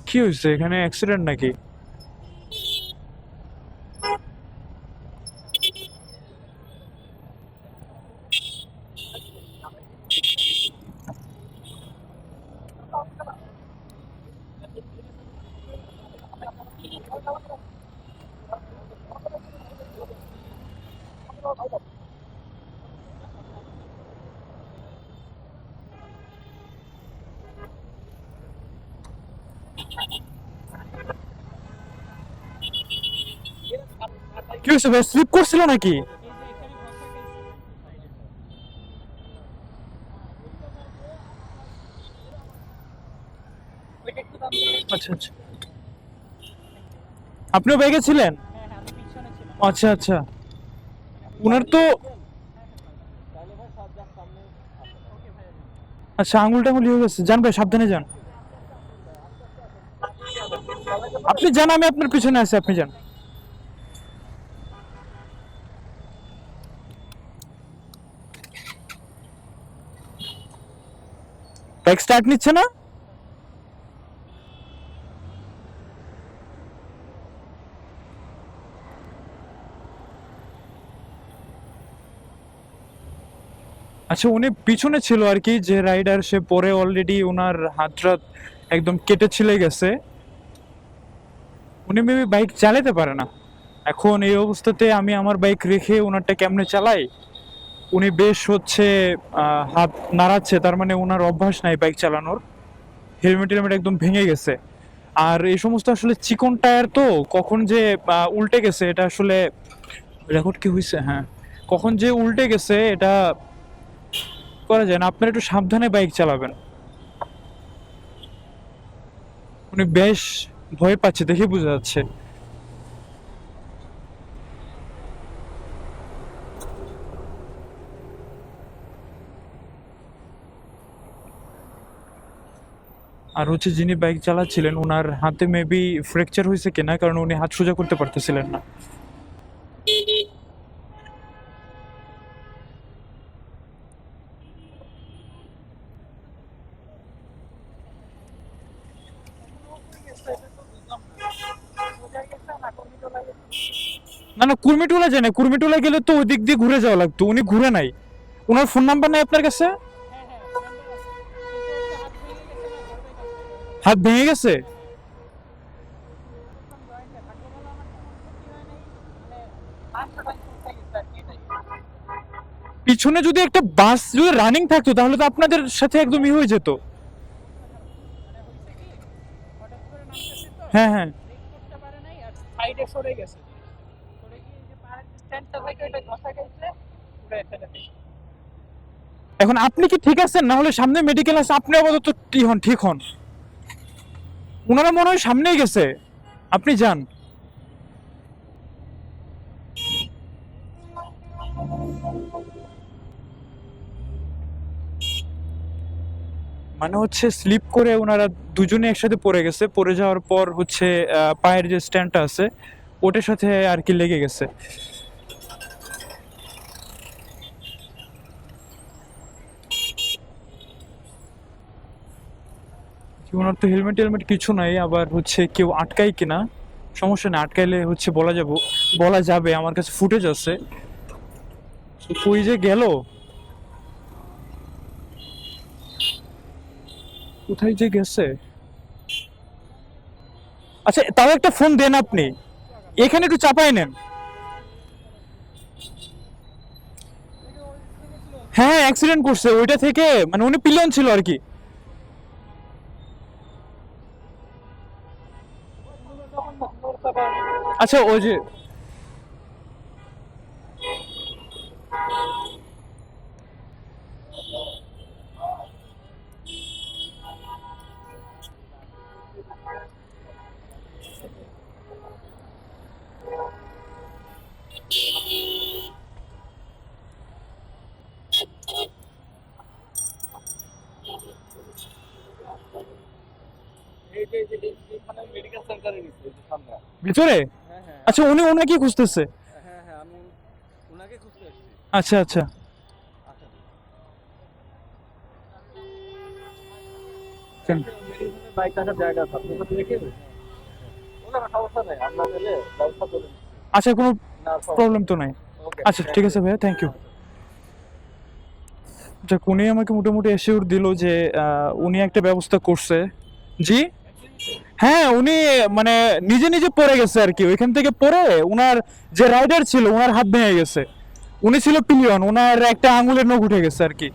কি হয়েছে এখানে, অ্যাক্সিডেন্ট নাকি? কি হয়েছে ভাই, স্লিপ করছিল নাকি? আচ্ছা আচ্ছা, আপনিও বাইকে ছিলেন? আচ্ছা আচ্ছা। উনার তো আচ্ছা, আঙুল টাঙুল হয়ে গেছে। যান ভাই, সাবধানে যান। আপনি যান, আমি আপনার পিছনে আছি, আপনি যান। বাইক স্টার্ট নিচ্ছে না? আচ্ছা, উনি পিছনে ছিল আর কি, যে রাইডার সে পরে অলরেডি ওনার হাতটা একদম কেটে ছিলে গেছে। উনি মেবি বাইক চালাতে পারে না। এখন এই অবস্থাতে আমি আমার বাইক রেখে ওনারটা কেমনে চালাই? উনি বেশ হচ্ছে হাত নাড়াচ্ছে, তার মানে ওনার অভ্যাস নাই বাইক চালানোর। হেলমেট টেলমেট একদম ভেঙে গেছে। আর এই সমস্ত আসলে চিকন টায়ার তো, কখন যে উল্টে গেছে এটা আসলে রেকর্ড কি হয়েছে, হ্যাঁ, কখন যে উল্টে গেছে এটা করা যায় না। আপনারা একটু সাবধানে বাইক চালাবেন। উনি বেশ ভয় পাচ্ছে, দেখে বোঝা যাচ্ছে। আর হচ্ছে যিনি বাইক চালাচ্ছিলেন ওনার হাতে মেবি ফ্র্যাকচার হয়েছে কিনা, কারণ উনি হাত সোজা করতে পারতেছিলেন না। না না, কুর্মিটোলা যায় না। কুর্মিটোলা গেলে তো ওই দিক দিয়ে ঘুরে যাওয়া লাগতো, উনি ঘুরে নাই। ওনার ফোন নাম্বার নাই আপনার কাছে? হাত ভেঙে গেছে? পিছনে যদি একটা বাস যদি রানিং থাকতো তাহলে তো আপনাদের সাথে একদম ই হয়ে যেত। হ্যাঁ হ্যাঁ। এখন আপনি কি ঠিক আছেন? না হলে সামনে মেডিকেল আছে, আপনি আপাতত ঠিক হন। ওনারা মনে হয় সামনেই গেছে, আপনি যান। মানে হচ্ছে স্লিপ করে ওনারা দুজনে একসাথে পড়ে গেছে, পড়ে যাওয়ার পর হচ্ছে পায়ের যে স্ট্যান্ডটা আছে ওটার সাথে আর কি লেগে গেছে। ওনার তো হেলমেট টেলমেট কিছু নাই, আবার হচ্ছে কেউ আটকায় কিনা সমস্যা নেই, আটকাইলে হচ্ছে বলা যাবে, আমার কাছে ফুটেজ আছে। তো কই যে গেল, কোথায় যে গেছে? আচ্ছা, তাও একটা ফোন দেন আপনি, এখানে একটু চাপাই নেন। হ্যাঁ, অ্যাক্সিডেন্ট করছে ওইটা থেকে, মানে উনি পিলিয়ন ছিল আর কি। আচ্ছা, ওই যে ভিতরে। আচ্ছা, উনি ওনাকে খুঁজতেছে। আচ্ছা আচ্ছা। কেন? বাইক রাখার জায়গা আছে আপনি ওখানে রেখে দেবেন। কোনো সমস্যা নেই, আমরা গেলে ব্যবস্থা করে দিচ্ছি। আচ্ছা, কোনো না প্রবলেম তো নাই। ওকে, আচ্ছা ঠিক আছে ভাইয়া, থ্যাংক ইউ। যাক, উনি আমাকে মোটামুটি এসিওর দিল যে উনি একটা ব্যবস্থা করছে। জি, হ্যাঁ, উনি মানে নিজে নিজে পড়ে গেছে আর কি, ওইখান থেকে পড়ে উনার যে রাইডার ছিল উনার হাত ভেঙে গেছে। উনি ছিল পিলিয়ন, উনার একটা আঙুলের নখ উঠে গেছে আর কি।